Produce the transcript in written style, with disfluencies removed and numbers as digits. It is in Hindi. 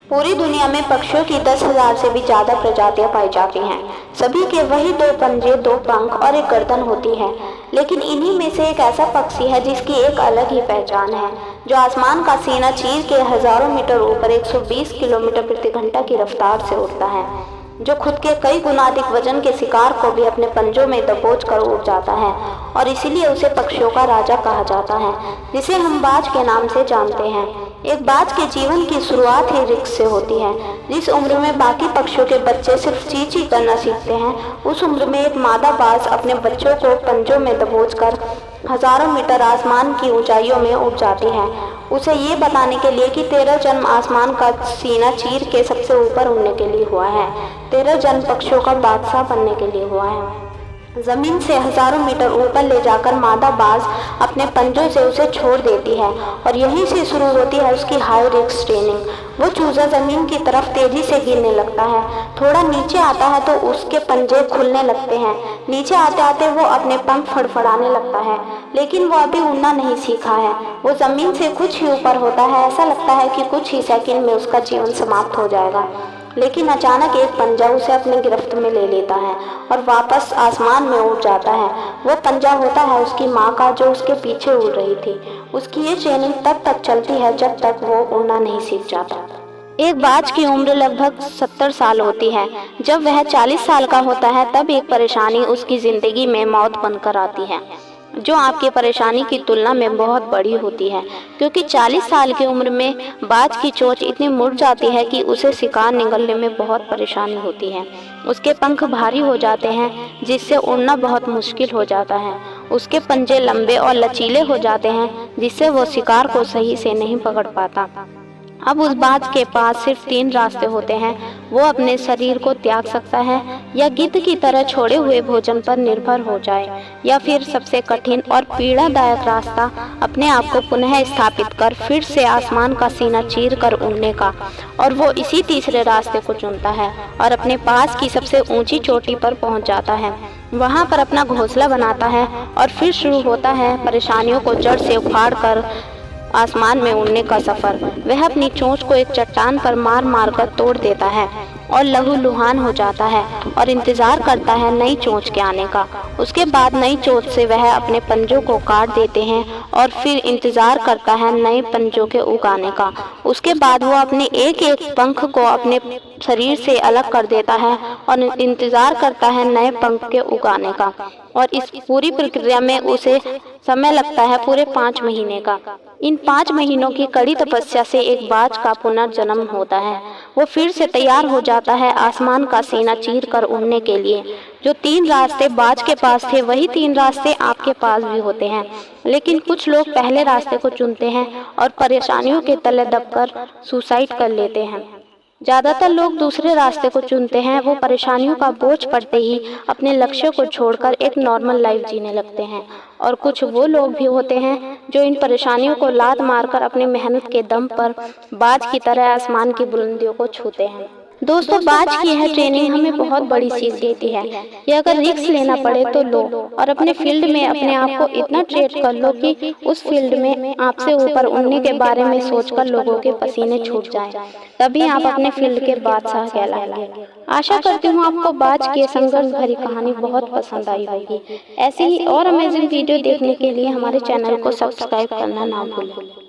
पूरी दुनिया में पक्षियों की 10,000 से भी ज़्यादा प्रजातियां पाई जाती हैं। सभी के वही 2 पंजे, 2 पंख और एक गर्दन होती है, लेकिन इन्हीं में से एक ऐसा पक्षी है जिसकी एक अलग ही पहचान है, जो आसमान का सीना चीर के हजारों मीटर ऊपर 120 किलोमीटर प्रति घंटा की रफ्तार से उड़ता है, जो खुद के कई गुना अधिक वजन के शिकार को भी अपने पंजों में दबोच कर उड़ जाता है, और इसीलिए उसे पक्षियों का राजा कहा जाता है, जिसे हम बाज के नाम से जानते हैं। एक बाज के जीवन की शुरुआत ही रिक्स से होती है। जिस उम्र में बाकी पक्षियों के बच्चे सिर्फ ची ची करना सीखते हैं, उस उम्र में एक मादा बाज अपने बच्चों को पंजों में दबोचकर हजारों मीटर आसमान की ऊंचाइयों में उड़ जाती है, उसे ये बताने के लिए कि तेरा जन्म आसमान का सीना चीर के सबसे ऊपर उड़ने के लिए हुआ है। तेरा जन्म पक्षियों का बादशाह बनने के लिए हुआ है। जमीन से हजारों मीटर ऊपर ले जाकर मादा बाज अपने पंजों से उसे छोड़ देती है, और यहीं से शुरू होती है उसकी हाई रिस्क ट्रेनिंग। वो चूजा जमीन की तरफ तेजी से गिरने लगता है, थोड़ा नीचे आता है तो उसके पंजे खुलने लगते हैं। नीचे आते आते वो अपने पंख फड़फड़ाने लगता है, लेकिन वो अभी उड़ना नहीं सीखा है। वो जमीन से कुछ ही ऊपर होता है, ऐसा लगता है कि कुछ ही सेकंड में उसका जीवन समाप्त हो जाएगा, लेकिन अचानक एक पंजा उसे अपने गिरफ्त में ले लेता है और वापस आसमान में उड़ जाता है। वो पंजा होता है उसकी माँ का, जो उसके पीछे उड़ रही थी। उसकी ये ट्रेनिंग तब तक चलती है जब तक वो उड़ना नहीं सीख जाता। एक बाज की उम्र लगभग 70 साल होती है। जब वह 40 साल का होता है तब एक परेशानी उसकी जिंदगी में मौत बनकर आती है, जो आपकी परेशानी की तुलना में बहुत बड़ी होती है, क्योंकि 40 साल की उम्र में बाज की चोंच इतनी मुड़ जाती है कि उसे शिकार निगलने में बहुत परेशानी होती है। उसके पंख भारी हो जाते हैं, जिससे उड़ना बहुत मुश्किल हो जाता है। उसके पंजे लंबे और लचीले हो जाते हैं, जिससे वो शिकार को सही से नहीं पकड़ पाता। अब उस बाज के पास सिर्फ 3 रास्ते होते हैं। वो अपने शरीर को त्याग सकता है, या गिद्ध की तरह छोड़े हुए भोजन पर निर्भर हो जाए, या फिर सबसे कठिन और पीड़ादायक रास्ता अपने आप को पुनः स्थापित कर फिर से आसमान का सीना चीर कर उड़ने का। और वो इसी तीसरे रास्ते को चुनता है और अपने पास की सबसे ऊंची चोटी पर पहुंच जाता है। वहां पर अपना घोंसला बनाता है और फिर शुरू होता है परेशानियों को जड़ से उखाड़ कर आसमान में उड़ने का सफर। वह अपनी चोंच को एक चट्टान पर मार मार कर तोड़ देता है और लहूलुहान हो जाता है और इंतजार करता है नई चोंच के आने का। उसके बाद नई चोंच से वह अपने पंजों को काट देते हैं और फिर इंतजार करता है नए पंजों के उगाने का। उसके बाद वो अपने एक एक पंख को अपने शरीर से अलग कर देता है और इंतजार करता है नए पंख के उगाने का। और इस पूरी प्रक्रिया में उसे समय लगता है पूरे 5 महीने का। इन 5 महीनों की कड़ी तपस्या से एक बाज का पुनर्जन्म होता है। वो फिर से तैयार हो जाता है आसमान का सीना चीर कर उड़ने के लिए। जो 3 रास्ते बाज के पास थे, वही 3 रास्ते आपके पास भी होते हैं, लेकिन कुछ लोग पहले रास्ते को चुनते हैं और परेशानियों के तले दबकर सुसाइड कर लेते हैं। ज्यादातर लोग दूसरे रास्ते को चुनते हैं। वो परेशानियों का बोझ पड़ते ही अपने लक्ष्य को छोड़कर एक नॉर्मल लाइफ जीने लगते हैं। और कुछ वो लोग भी होते हैं जो इन परेशानियों को लात मारकर अपनी मेहनत के दम पर बाज की तरह आसमान की बुलंदियों को छूते हैं। दोस्तों, बाज की यह ट्रेनिंग हमें बहुत बड़ी सीख देती है। ये अगर रिस्क लेना पड़े तो लो, और अपने फील्ड में अपने आप को इतना ट्रेन कर लो कि उस फील्ड में आपसे ऊपर उड़ने के बारे में सोचकर लोगों के पसीने छूट जाएं। तभी आप अपने फील्ड के बादशाह कहलाएंगे। आशा करती हूँ आपको बाज की संघर्ष भरी कहानी बहुत पसंद आई होगी। ऐसे ही और अमेजिंग वीडियो देखने के लिए हमारे चैनल को सब्सक्राइब करना ना भूलें।